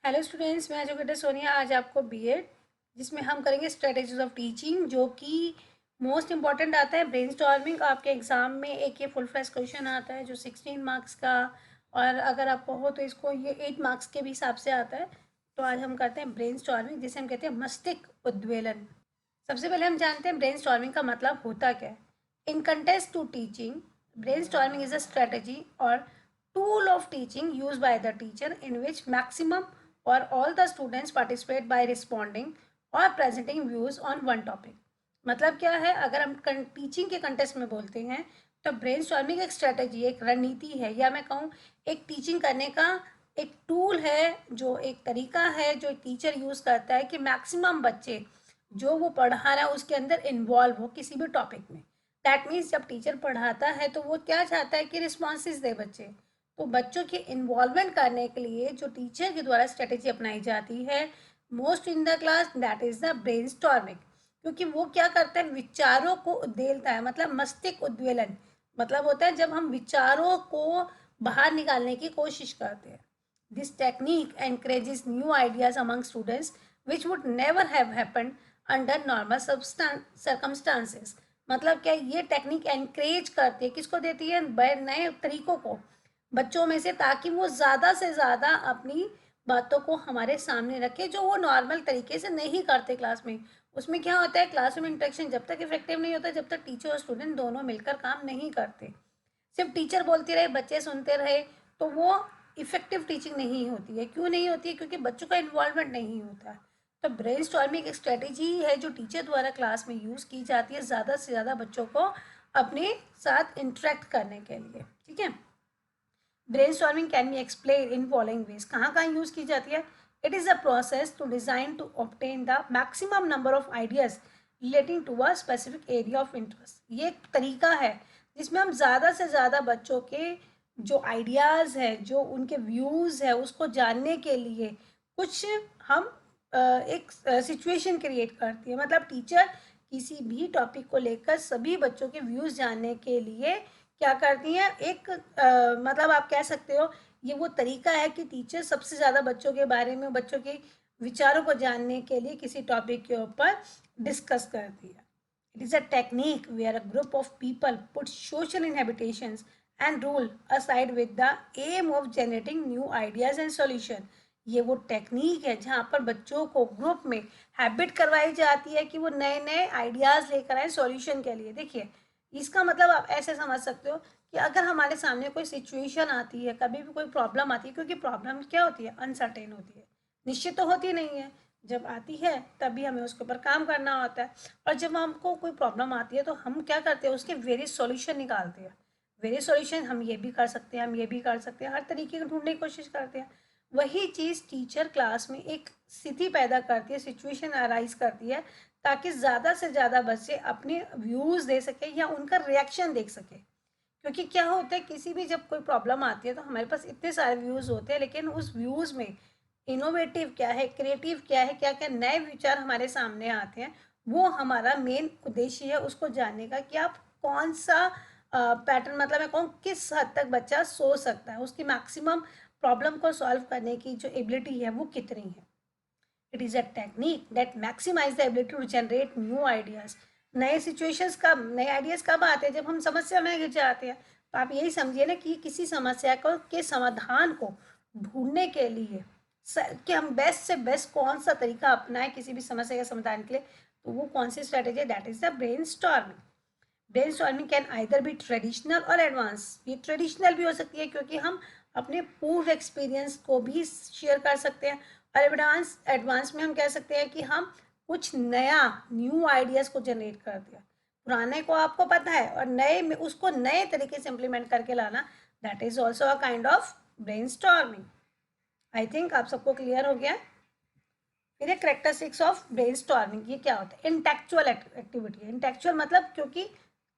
Hello students, मैं educator Sonia आज आपको बीएड जिसमें हम करेंगे स्ट्रेटेजीज ऑफ टीचिंग, जो कि मोस्ट इंपॉर्टेंट आता है ब्रेनस्टॉर्मिंग। आपके एग्जाम में एक ये फुल फ्लैश क्वेश्चन आता है जो 16 मार्क्स का, और अगर आपको हो तो इसको ये 8 मार्क्स के भी हिसाब से आता है। तो आज हम करते हैं ब्रेनस्टॉर्मिंग, जिसे हम कहते हैं मस्तिष्क उद्वेलन। सबसे पहले हम जानते हैं ब्रेनस्टॉर्मिंग का मतलब होता क्या है। In context to teaching, brainstorming is a strategy और tool of teaching used by the teacher in which maximum or all the students participate by responding or presenting views on one topic। मतलब क्या है, अगर हम teaching के contest में बोलते हैं तो ब्रेनस्टॉर्मिंग एक स्ट्रेटजी, एक रणनीति है, या मैं कहूँ एक टीचिंग करने का एक टूल है, जो एक तरीका है जो टीचर यूज़ करता है कि मैक्सिमम बच्चे जो वो पढ़ा रहा है उसके अंदर इन्वॉल्व हो किसी भी टॉपिक में। दैट मीन्स जब टीचर पढ़ाता है तो वो क्या चाहता है कि रिस्पॉन्सेज दे बच्चे। तो बच्चों के इन्वॉल्वमेंट करने के लिए जो टीचर के द्वारा स्ट्रेटेजी अपनाई जाती है most in the class, that is the brainstorming. क्योंकि वो क्या करता है, विचारों को उद्वेलता है, मतलब मस्तिष्क उद्वेलन मतलब होता है जब हम विचारों को बाहर निकालने की कोशिश करते हैं। This technique encourages new ideas among students which would never have happened under normal circumstances. मतलब क्या, ये टेक्निक एनकरेज करती है, किसको देती है, नए तरीकों को बच्चों में से, ताकि वो ज़्यादा से ज़्यादा अपनी बातों को हमारे सामने रखे जो वो नॉर्मल तरीके से नहीं करते क्लास में। उसमें क्या होता है, क्लासरूम इंटरेक्शन जब तक इफेक्टिव नहीं होता जब तक टीचर और स्टूडेंट दोनों मिलकर काम नहीं करते। सिर्फ टीचर बोलती रहे, बच्चे सुनते रहे, तो वो इफेक्टिव टीचिंग नहीं होती है। क्यों नहीं होती है? क्योंकि बच्चों का इन्वॉल्वमेंट नहीं होता है। तो ब्रेनस्टॉर्मिंग एक स्ट्रेटेजी है जो टीचर द्वारा क्लास में यूज़ की जाती है ज़्यादा से ज़्यादा बच्चों को अपने साथ इंटरेक्ट करने के लिए। ठीक है, brainstorming can be explain in following ways. कहाँ कहाँ यूज़ की जाती है? It is a process to design to obtain the maximum number of ideas relating to a specific area of interest. ये एक तरीका है जिसमें हम ज़्यादा से ज़्यादा बच्चों के जो आइडियाज़ है, जो उनके व्यूज़ है, उसको जानने के लिए कुछ हम एक सिचुएशन क्रिएट करती है। मतलब टीचर किसी भी टॉपिक को लेकर सभी बच्चों के व्यूज़ जानने के लिए क्या करती हैं, एक मतलब आप कह सकते हो ये वो तरीका है कि टीचर सबसे ज़्यादा बच्चों के बारे में, बच्चों के विचारों को जानने के लिए किसी टॉपिक के ऊपर डिस्कस करती है। It is a technique where a group of people put social inhibitions and rule aside with the aim of generating new ideas and solution. ये वो टेक्निक है जहाँ पर बच्चों को ग्रुप में हैबिट करवाई जाती है कि वो नए नए आइडियाज़ लेकर आए सॉल्यूशन के लिए। देखिए, इसका मतलब आप ऐसे समझ सकते हो कि अगर हमारे सामने कोई सिचुएशन आती है, कभी भी कोई प्रॉब्लम आती है, क्योंकि प्रॉब्लम क्या होती है, अनसर्टेन होती है, निश्चित तो होती नहीं है। जब आती है तभी हमें उसके ऊपर काम करना होता है, और जब हमको कोई प्रॉब्लम आती है तो हम क्या करते हैं, उसके वेरियस सॉल्यूशन निकालते हैं। वेरियस सॉल्यूशन, हम ये भी कर सकते हैं, हम ये भी कर सकते हैं, हर तरीके को ढूंढने की कोशिश करते हैं। वही चीज़ टीचर क्लास में एक स्थिति पैदा करती है, सिचुएशन अराइज करती है, ताकि ज़्यादा से ज़्यादा बच्चे अपने व्यूज़ दे सके या उनका रिएक्शन देख सके। क्योंकि क्या होता है, किसी भी जब कोई प्रॉब्लम आती है तो हमारे पास इतने सारे व्यूज़ होते हैं, लेकिन उस व्यूज़ में इनोवेटिव क्या है, क्रिएटिव क्या है, क्या क्या नए विचार हमारे सामने आते हैं, वो हमारा मेन उद्देश्य है उसको जानने का कि आप कौन सा पैटर्न, मतलब मैं कहूँ किस हद तक बच्चा सोच सकता है, उसकी मैक्सिमम प्रॉब्लम को सॉल्व करने की जो एबिलिटी है वो कितनी है। It is a technique that maximize the ability to generate new ideas. नए सिचुएशंस कब, नए आइडियाज़ कब आते हैं, जब हम समस्या में घिर जाते हैं। तो आप यही समझिए ना कि किसी समस्या को के समाधान को ढूंढने के लिए कि हम बेस्ट से बेस्ट कौन सा तरीका अपनाएं किसी भी समस्या के समाधान के लिए, तो वो कौन सी स्ट्रेटेजी है, that is the brain storming. Brainstorming can either be traditional और एडवांस। ये ट्रेडिशनल भी हो सकती है क्योंकि हम अपने पूर्व एक्सपीरियंस को भी शेयर कर सकते हैं, और एडवांस एडवांस में हम कह सकते हैं कि हम कुछ नया न्यू आइडियाज़ को जनरेट करते हैं। पुराने को आपको पता है और नए में उसको नए तरीके से इम्प्लीमेंट करके लाना, that is also a kind of brainstorming. I think आप सबको क्लियर हो गया। फिर ये करेक्टरिस्टिक्स ऑफ ब्रेनस्टॉर्मिंग, ये क्या होता है, इंटेलेक्चुअल एक्टिविटी। इंटेलेक्चुअल मतलब क्योंकि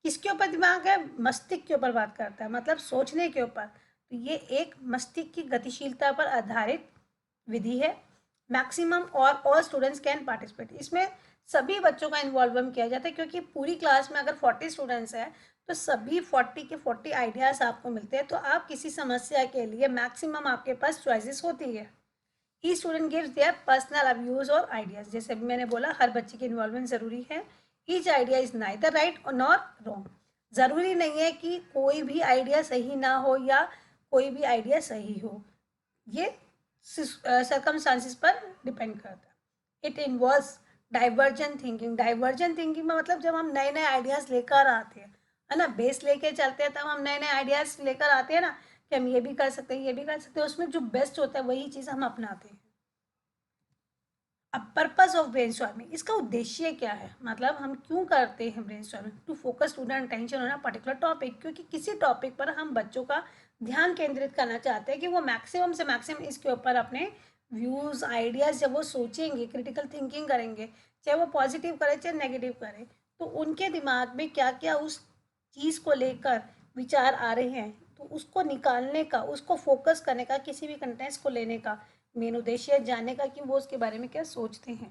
किसके ऊपर दिमाग है, मस्तिष्क के ऊपर बात करता है, मतलब सोचने के ऊपर। तो ये एक मस्तिष्क की गतिशीलता पर आधारित विधि है। मैक्सिमम और ऑल स्टूडेंट्स कैन पार्टिसिपेट, इसमें सभी बच्चों का इन्वॉल्वमेंट किया जाता है, क्योंकि पूरी क्लास में अगर 40 स्टूडेंट्स हैं तो सभी 40 के 40 आइडियाज़ आपको मिलते हैं, तो आप किसी समस्या के लिए मैक्सिमम आपके पास चॉइसेस होती है। Each student gives their personal views और आइडियाज। जैसे अभी मैंने बोला हर बच्चे की इन्वॉल्वमेंट ज़रूरी है। Each idea is neither right और नॉर रॉन्ग। ज़रूरी नहीं है कि कोई भी आइडिया सही ना हो या कोई भी आइडिया सही हो, ये सर्कमस्टांसिस पर डिपेंड करता है। It involves divergent thinking. Divergent thinking में मतलब जब हम नए नए आइडियाज़ लेकर आते हैं, है ना, बेस लेके चलते हैं, तब हम नए नए आइडियाज़ लेकर आते हैं ना कि हम ये भी कर सकते हैं, ये भी कर सकते हैं, उसमें जो बेस्ट होता है वही चीज़ हम अपनाते हैं। अब पर्पस ऑफ ब्रेनस्टॉर्मिंग, इसका उद्देश्य क्या है, मतलब हम क्यों करते हैं brainstorming? To focus student attention on a particular topic, क्योंकि किसी टॉपिक पर हम बच्चों का ध्यान केंद्रित करना चाहते हैं कि वो मैक्सिमम से मैक्सिमम इसके ऊपर अपने व्यूज़ आइडियाज़ जब वो सोचेंगे, क्रिटिकल थिंकिंग करेंगे, चाहे वो पॉजिटिव करे चाहे नेगेटिव करे, तो उनके दिमाग में क्या क्या उस चीज़ को लेकर विचार आ रहे हैं, तो उसको निकालने का, उसको फोकस करने का, किसी भी कंटेंट्स को लेने का मेन उद्देश्य है जानने का कि वो उसके बारे में क्या सोचते हैं।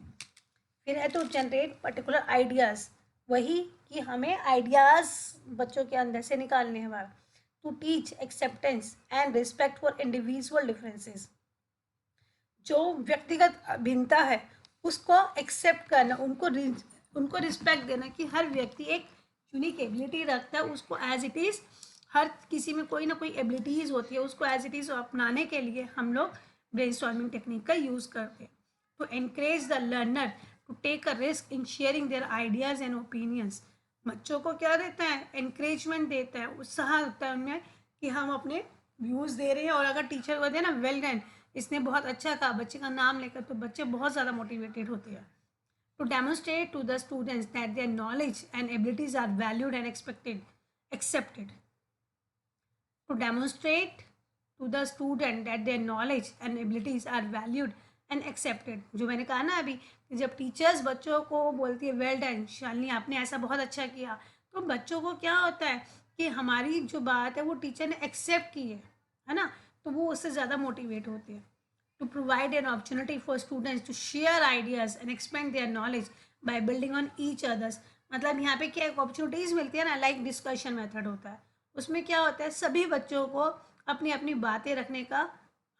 फिर है टू जनरेट पर्टिकुलर आइडियाज़, वही कि हमें आइडियाज़ बच्चों के अंदर से निकालने हैं हमारा। To teach acceptance and respect for individual differences, जो व्यक्तिगत भिन्नता है उसको एक्सेप्ट करना, उनको रिस्पेक्ट देना कि हर व्यक्ति एक यूनिक एबिलिटी रखता है, उसको एज इट इज़, हर किसी में कोई ना कोई एबिलिटीज़ होती है, उसको एज इट इज़ अपनाने के लिए हम लोग ब्रेनस्टॉर्मिंग टेक्निक का यूज़ करते हैं। To encourage the learner to take a risk in sharing their ideas and opinions, बच्चों को क्या देता है, एनकरेजमेंट देता है, उत्साह होता है उनमें कि हम अपने व्यूज़ दे रहे हैं। और अगर टीचर को दे ना वेल डन, इसने बहुत अच्छा कहा, बच्चे का नाम लेकर, तो बच्चे बहुत ज़्यादा मोटिवेटेड होते हैं। To demonstrate to the students that their knowledge and abilities are valued and accepted. To demonstrate to the student that their knowledge and abilities are valued and accepted। जो मैंने कहा ना अभी, जब टीचर्स बच्चों को बोलती है वेल डन शालिनी, आपने ऐसा बहुत अच्छा किया, तो बच्चों को क्या होता है कि हमारी जो बात है वो टीचर ने एक्सेप्ट की है ना, तो वो उससे ज़्यादा मोटिवेट होते हैं। To provide an opportunity for students to share ideas and expand their knowledge by building on each others, मतलब यहाँ पे क्या अपॉर्चुनिटीज़ मिलती है ना, लाइक डिस्कशन मेथड होता है, उसमें क्या होता है सभी बच्चों को अपनी अपनी बातें रखने का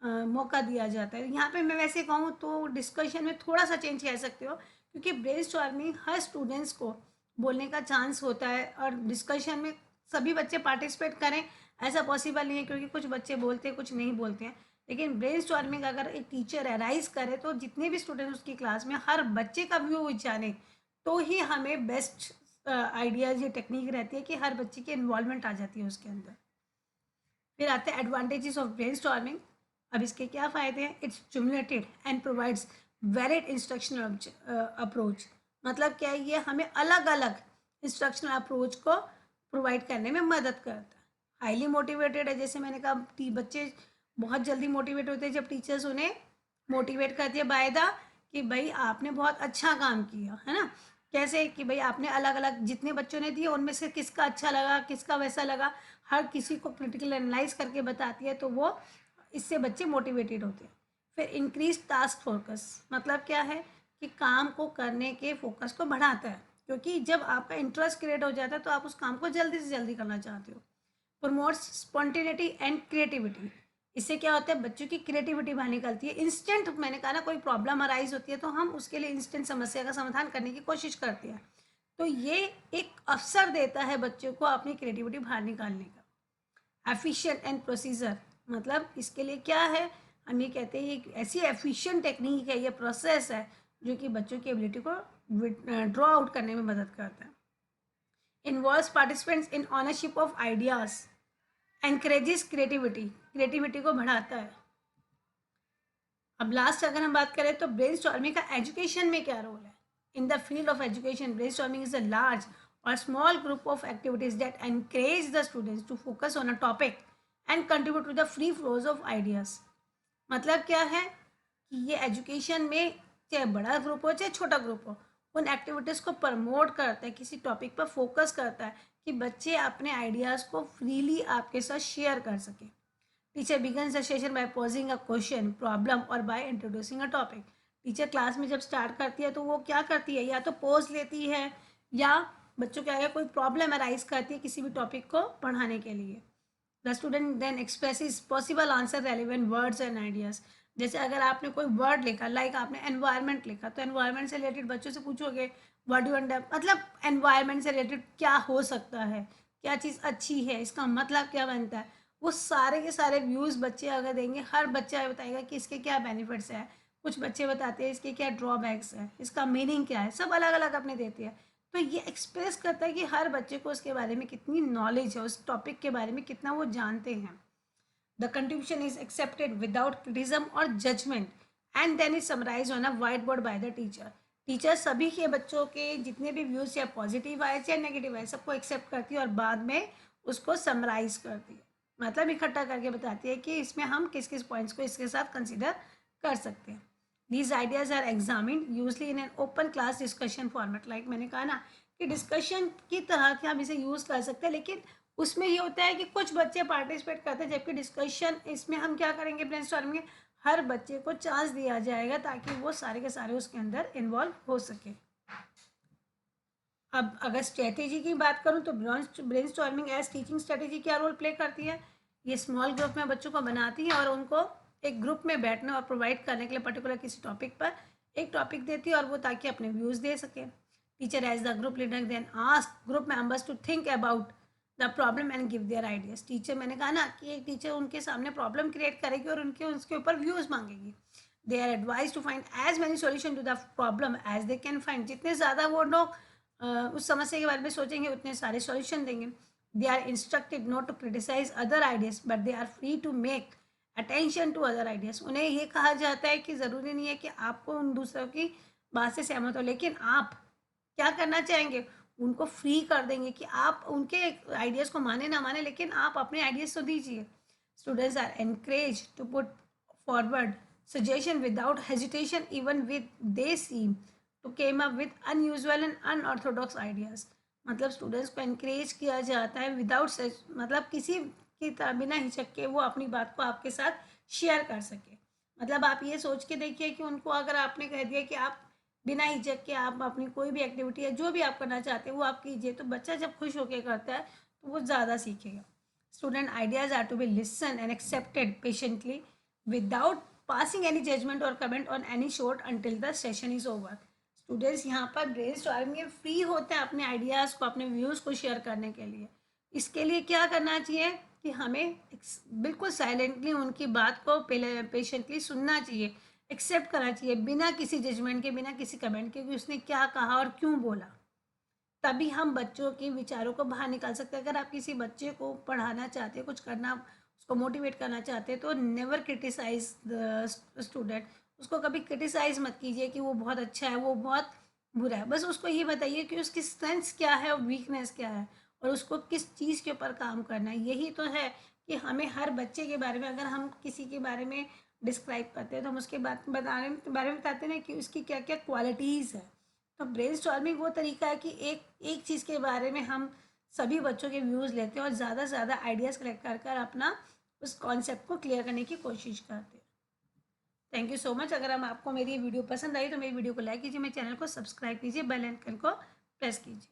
मौका दिया जाता है। यहाँ पे मैं वैसे कहूँ तो डिस्कशन में थोड़ा सा चेंज कह सकते हो, क्योंकि ब्रेनस्टॉर्मिंग हर स्टूडेंट्स को बोलने का चांस होता है, और डिस्कशन में सभी बच्चे पार्टिसिपेट करें ऐसा पॉसिबल नहीं है, क्योंकि कुछ बच्चे बोलते हैं कुछ नहीं बोलते हैं। लेकिन ब्रेनस्टॉर्मिंग अगर एक टीचर अराइज करे तो जितने भी स्टूडेंट उसकी क्लास में हर बच्चे का व्यू जाने, तो ही हमें बेस्ट आइडियाज़ ये टेक्निक रहती है कि हर बच्चे की इन्वॉल्वमेंट आ जाती है उसके अंदर। फिर आते हैं एडवांटेजेस ऑफ ब्रेनस्टॉर्मिंग। अब इसके क्या फ़ायदे हैं? It's stimulated and provides varied instructional approach, मतलब क्या है, ये हमें अलग अलग इंस्ट्रक्शनल अप्रोच को प्रोवाइड करने में मदद करता है। हाईली मोटिवेटेड है, जैसे मैंने कहा बच्चे बहुत जल्दी मोटिवेट होते हैं जब टीचर्स उन्हें मोटिवेट करती है बाय द कि भाई आपने बहुत अच्छा काम किया, है ना। कैसे कि भाई आपने अलग अलग जितने बच्चों ने दिए उनमें से किसका अच्छा लगा, किसका वैसा लगा, हर किसी को क्रिटिकल एनालाइज करके बताती है, तो वो इससे बच्चे मोटिवेटेड होते हैं। फिर इंक्रीज टास्क फोकस, मतलब क्या है कि काम को करने के फोकस को बढ़ाता है, क्योंकि जब आपका इंटरेस्ट क्रिएट हो जाता है तो आप उस काम को जल्दी से जल्दी करना चाहते हो। प्रमोट्स स्पॉन्टेनिटी एंड क्रिएटिविटी, इससे क्या होता है बच्चों की क्रिएटिविटी बाहर निकलती है। इंस्टेंट, मैंने कहा ना, कोई प्रॉब्लम अराइज होती है तो हम उसके लिए इंस्टेंट समस्या का समाधान करने की कोशिश करते हैं, तो ये एक अवसर देता है बच्चों को अपनी क्रिएटिविटी बाहर निकालने का। एफिशिएंट एंड प्रोसीजर, मतलब इसके लिए क्या है, हम ये कहते हैं एक ऐसी एफिशिएंट टेक्निक है, ये प्रोसेस है जो कि बच्चों की एबिलिटी को ड्रॉ आउट करने में मदद करता है। Involves participants in ownership of ideas, encourages creativity को बढ़ाता है। अब लास्ट अगर हम बात करें तो ब्रेनस्टॉर्मिंग का एजुकेशन में क्या रोल है? In the field of education brainstorming is a large और small group of activities that encourage the students to focus on a topic and contribute to the free flows of ideas. मतलब क्या है कि ये education में चाहे बड़ा group हो चाहे छोटा ग्रुप हो, उन एक्टिविटीज़ को प्रमोट करता है, किसी टॉपिक पर फोकस करता है कि बच्चे अपने आइडियाज़ को फ्रीली आपके साथ शेयर कर सकें। Teacher begins the session by posing a question problem और by introducing a topic. Teacher class में जब स्टार्ट करती है तो वो क्या करती है, या तो पोज लेती है या बच्चों के आगे कोई प्रॉब्लम अराइज करती है किसी भी टॉपिक को पढ़ाने के लिए। The student then expresses possible answer relevant words and ideas, जैसे अगर आपने कोई वर्ड लिखा, लाइक आपने एनवायरनमेंट लिखा, तो एनवायरनमेंट से रिलेटेड बच्चों से पूछोगे व्हाट यू अंडर, मतलब एनवायरनमेंट से रिलेटेड क्या हो सकता है, क्या चीज़ अच्छी है, इसका मतलब क्या बनता है, वो सारे के सारे व्यूज़ बच्चे अगर देंगे, हर बच्चा बताएगा कि इसके क्या बेनिफिट्स है। कुछ बच्चे बताते हैं इसके क्या ड्रॉबैक्स है, इसका मीनिंग क्या है, सब अलग अलग अपने देते हैं। तो ये एक्सप्रेस करता है कि हर बच्चे को उसके बारे में कितनी नॉलेज है, उस टॉपिक के बारे में कितना वो जानते हैं। The contribution is accepted without criticism or judgment and then is summarized on a whiteboard by the teacher. Teacher सभी के बच्चों के जितने भी व्यूज या पॉजिटिव आए या नेगेटिव आए सबको एक्सेप्ट करती है और बाद में उसको समराइज करती है, मतलब इकट्ठा करके बताती है कि इसमें हम किस किस पॉइंट्स को इसके साथ कंसिडर कर सकते हैं। These ideas are examined usually in an open class discussion format, like मैंने कहा ना कि डिस्कशन की तरह के हम इसे यूज़ कर सकते हैं, लेकिन उसमें ये होता है कि कुछ बच्चे पार्टिसिपेट करते हैं, जबकि डिस्कशन इसमें हम क्या करेंगे, ब्रेनस्टॉर्मिंग में हर बच्चे को चांस दिया जाएगा ताकि वो सारे के सारे उसके अंदर इन्वॉल्व हो सके। अब अगर स्ट्रेटेजी की बात करूं तो ब्रेनस्टॉर्मिंग एज टीचिंग स्ट्रेटेजी क्या रोल प्ले करती है, ये स्मॉल ग्रुप में बच्चों को बनाती है और उनको एक ग्रुप में बैठने और प्रोवाइड करने के लिए पर्टिकुलर किसी टॉपिक पर एक टॉपिक देती है और वो ताकि अपने व्यूज़ दे सके। Teacher as the group leader then ask group members to think about the problem and give their ideas. Teacher, मैंने कहा ना कि एक टीचर उनके सामने प्रॉब्लम क्रिएट करेगी और उनके उसके ऊपर व्यूज़ मांगेगी। They are advised to find as many solution to the problem as they can find, जितने ज़्यादा वो लोग उस समस्या के बारे में सोचेंगे उतने सारे सॉल्यूशन देंगे। They are instructed not to criticise other ideas but they are free to make attention to other ideas. उन्हें ये कहा जाता है कि ज़रूरी नहीं है कि आपको उन दूसरों की बात से सहमत हो, लेकिन आप क्या करना चाहेंगे, उनको फ्री कर देंगे कि आप उनके आइडियाज़ को माने ना माने, लेकिन आप अपने आइडियाज़ तो दीजिए। Students are encourage to put forward suggestion without hesitation even with they seem to came up with unusual and unorthodox ideas। मतलब स्टूडेंट्स को encourage किया जाता है विदाउट मतलब किसी की बिना हिचक के वो अपनी बात को आपके साथ शेयर कर सके। मतलब आप ये सोच के देखिए कि उनको अगर आपने कह दिया कि आप बिना हिचक के आप अपनी कोई भी एक्टिविटी या जो भी आप करना चाहते हैं वो आप कीजिए, तो बच्चा जब खुश होकर करता है तो वो ज़्यादा सीखेगा। Student ideas are to be listen and accepted patiently without passing any judgment और comment on any short until the session is over. Students यहाँ पर ब्रेनस्टॉर्मिंग में फ्री होते हैं अपने आइडियाज़ को, अपने व्यूज़ को शेयर करने के लिए। इसके लिए क्या करना चाहिए कि हमें बिल्कुल साइलेंटली उनकी बात को पेशेंटली सुनना चाहिए, एक्सेप्ट करना चाहिए बिना किसी जजमेंट के, बिना किसी कमेंट के कि उसने क्या कहा और क्यों बोला। तभी हम बच्चों के विचारों को बाहर निकाल सकते हैं। अगर आप किसी बच्चे को पढ़ाना चाहते हैं, कुछ करना, उसको मोटिवेट करना चाहते हैं, तो नेवर क्रिटिसाइज द स्टूडेंट। उसको कभी क्रिटिसाइज मत कीजिए कि वो बहुत अच्छा है, वो बहुत बुरा है। बस उसको ये बताइए कि उसकी स्ट्रेंथ्स क्या है और वीकनेस क्या है और उसको किस चीज़ के ऊपर काम करना है। यही तो है कि हमें हर बच्चे के बारे में, अगर हम किसी के बारे में डिस्क्राइब करते हैं तो हम उसके बारे में बताते हैं कि उसकी क्या क्या क्वालिटीज़ है। तो ब्रेनस्टॉर्मिंग वो तरीका है कि एक एक चीज़ के बारे में हम सभी बच्चों के व्यूज़ लेते हैं और ज़्यादा से ज़्यादा आइडियाज़ कलेक्ट कर कर अपना उस कॉन्सेप्ट को क्लियर करने की कोशिश करते हैं। Thank you so much. अगर हम आपको मेरी वीडियो पसंद आई तो मेरी वीडियो को लाइक कीजिए, मेरे चैनल को सब्सक्राइब कीजिए, बेल आइकन को प्रेस कीजिए।